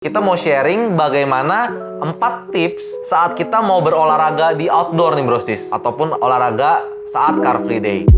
Kita mau sharing bagaimana 4 tips saat kita mau berolahraga di outdoor nih brosis, ataupun olahraga saat Car Free Day.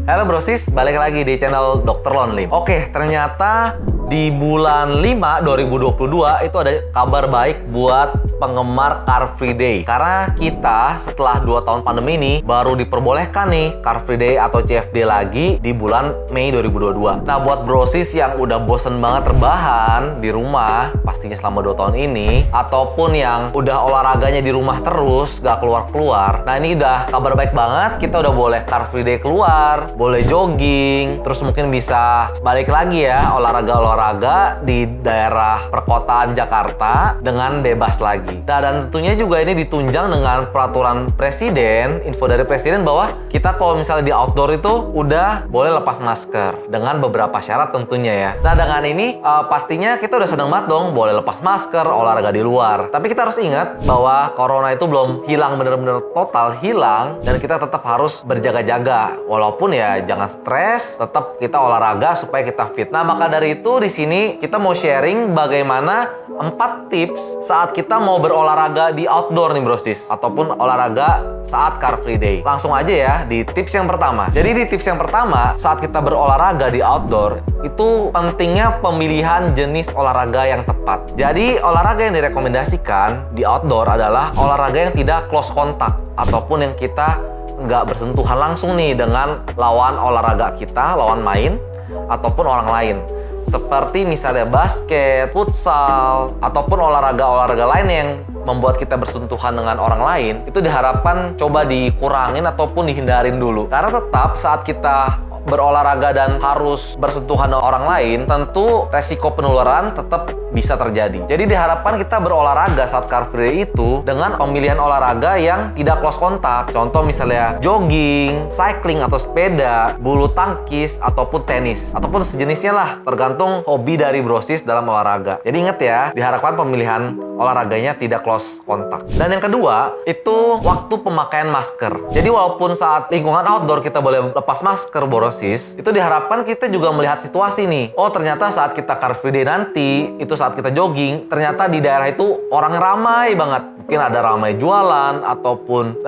Halo brosis, balik lagi di channel Dr. Lonely. Oke, ternyata di bulan 5 2022 itu ada kabar baik buat penggemar Car Free Day. Karena kita setelah 2 tahun pandemi ini baru diperbolehkan nih Car Free Day atau CFD lagi di bulan Mei 2022. Nah, buat brosis yang udah bosen banget rebahan di rumah pastinya selama 2 tahun ini, ataupun yang udah olahraganya di rumah terus gak keluar-keluar, nah ini udah kabar baik banget. Kita udah boleh Car Free Day keluar, boleh jogging, terus mungkin bisa balik lagi ya olahraga-olahraga di daerah perkotaan Jakarta dengan bebas lagi. Nah, dan tentunya juga ini ditunjang dengan peraturan presiden, info dari presiden bahwa kita kalau misalnya di outdoor itu udah boleh lepas masker dengan beberapa syarat tentunya ya. Nah, dengan ini pastinya kita udah seneng banget dong boleh lepas masker, olahraga di luar. Tapi kita harus ingat bahwa corona itu belum hilang bener-bener total hilang, dan kita tetap harus berjaga-jaga. Walaupun ya jangan stres, tetap kita olahraga supaya kita fit. Nah, maka dari itu di sini kita mau sharing bagaimana 4 tips saat kita mau berolahraga di outdoor nih brosis, ataupun olahraga saat Car Free Day. Langsung aja ya di tips yang pertama. Jadi di tips yang pertama, saat kita berolahraga di outdoor itu pentingnya pemilihan jenis olahraga yang tepat. Jadi olahraga yang direkomendasikan di outdoor adalah olahraga yang tidak close contact, ataupun yang kita nggak bersentuhan langsung nih dengan lawan olahraga kita, lawan main ataupun orang lain. Seperti misalnya basket, futsal, ataupun olahraga-olahraga lain yang membuat kita bersentuhan dengan orang lain, itu diharapkan coba dikurangin ataupun dihindarin dulu. Karena tetap saat kita berolahraga dan harus bersentuhan dengan orang lain, tentu resiko penularan tetap bisa terjadi. Jadi diharapkan kita berolahraga saat Car Free Day itu dengan pemilihan olahraga yang tidak close kontak. Contoh misalnya jogging, cycling atau sepeda, bulu tangkis ataupun tenis, ataupun sejenisnya lah, tergantung hobi dari brosis dalam olahraga. Jadi ingat ya, diharapkan pemilihan olahraganya tidak close kontak. Dan yang kedua, itu waktu pemakaian masker. Jadi walaupun saat lingkungan outdoor kita boleh lepas masker brosis, itu diharapkan kita juga melihat situasi nih. Oh, ternyata saat kita Car Free Day nanti, itu saat kita jogging, ternyata di daerah itu orang ramai banget. Mungkin ada ramai jualan, ataupun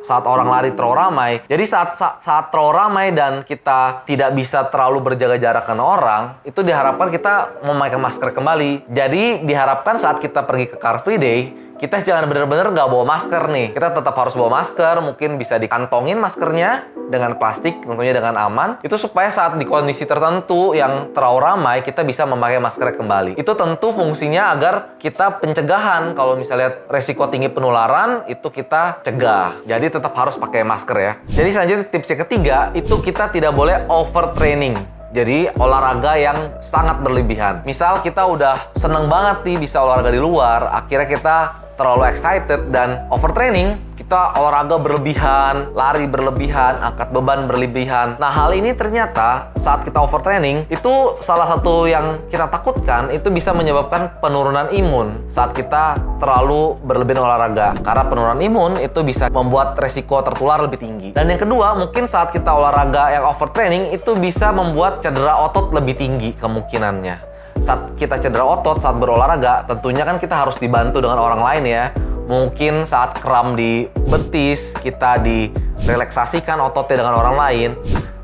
saat orang lari terlalu ramai. Jadi saat terlalu ramai dan kita tidak bisa terlalu berjaga jarak dengan orang, itu diharapkan kita memakai masker kembali. Jadi diharapkan saat kita pergi ke Car Free Day, kita jangan bener-bener nggak bawa masker nih. Kita tetap harus bawa masker, mungkin bisa dikantongin maskernya dengan plastik, tentunya dengan aman. Itu supaya saat di kondisi tertentu yang terlalu ramai, kita bisa memakai masker kembali. Itu tentu fungsinya agar kita pencegahan. Kalau misalnya resiko tinggi penularan, itu kita cegah. Jadi tetap harus pakai masker ya. Jadi selanjutnya tips yang ketiga, itu kita tidak boleh overtraining. Jadi olahraga yang sangat berlebihan. Misal kita udah seneng banget nih bisa olahraga di luar, akhirnya kita terlalu excited dan overtraining, kita olahraga berlebihan, lari berlebihan, angkat beban berlebihan. Nah, hal ini ternyata saat kita overtraining, itu salah satu yang kita takutkan, itu bisa menyebabkan penurunan imun saat kita terlalu berlebihan olahraga. Karena penurunan imun itu bisa membuat resiko tertular lebih tinggi. Dan yang kedua, mungkin saat kita olahraga yang overtraining, itu bisa membuat cedera otot lebih tinggi kemungkinannya. Saat kita cedera otot saat berolahraga, tentunya kan kita harus dibantu dengan orang lain ya. Mungkin saat kram di betis, kita direlaksasikan ototnya dengan orang lain.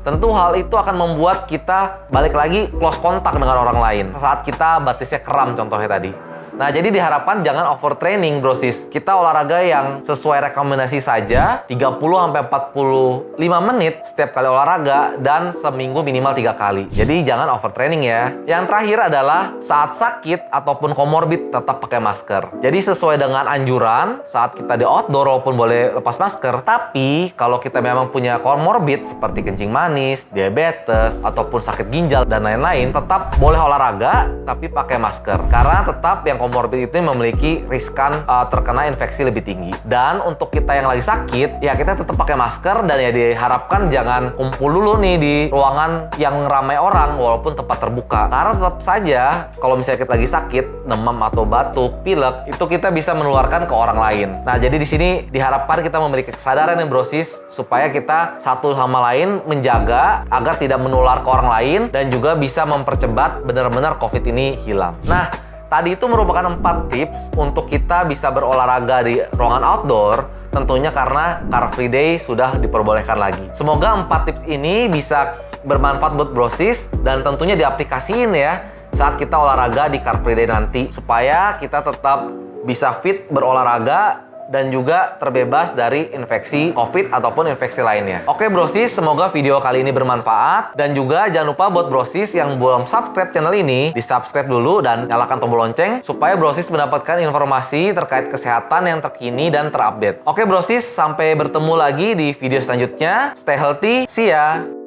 Tentu hal itu akan membuat kita balik lagi close kontak dengan orang lain saat kita batisnya kram contohnya tadi. Nah, jadi diharapkan jangan overtraining brosis. Kita olahraga yang sesuai rekomendasi saja, 30-45 menit setiap kali olahraga, dan seminggu minimal 3 kali. Jadi jangan overtraining ya. Yang terakhir adalah saat sakit ataupun komorbid tetap pakai masker. Jadi sesuai dengan anjuran saat kita di outdoor walaupun boleh lepas masker, tapi kalau kita memang punya komorbid seperti kencing manis, diabetes, ataupun sakit ginjal dan lain-lain, tetap boleh olahraga tapi pakai masker. Karena tetap yang komorbid itu memiliki riskan terkena infeksi lebih tinggi. Dan untuk kita yang lagi sakit, ya kita tetap pakai masker dan ya diharapkan jangan kumpul dulu nih di ruangan yang ramai orang walaupun tempat terbuka. Karena tetap saja kalau misalnya kita lagi sakit, demam atau batuk, pilek, itu kita bisa menularkan ke orang lain. Nah, jadi di sini diharapkan kita memiliki kesadaran yang brosis supaya kita satu sama lain menjaga agar tidak menular ke orang lain dan juga bisa mempercepat benar-benar COVID ini hilang. Nah, tadi itu merupakan 4 tips untuk kita bisa berolahraga di ruangan outdoor, tentunya karena Car Free Day sudah diperbolehkan lagi. Semoga 4 tips ini bisa bermanfaat buat brosis dan tentunya diaplikasiin ya saat kita olahraga di Car Free Day nanti, supaya kita tetap bisa fit berolahraga dan juga terbebas dari infeksi COVID ataupun infeksi lainnya. Oke brosis, semoga video kali ini bermanfaat. Dan juga jangan lupa buat brosis yang belum subscribe channel ini, di-subscribe dulu dan nyalakan tombol lonceng supaya brosis mendapatkan informasi terkait kesehatan yang terkini dan terupdate. Oke brosis, sampai bertemu lagi di video selanjutnya. Stay healthy, see ya!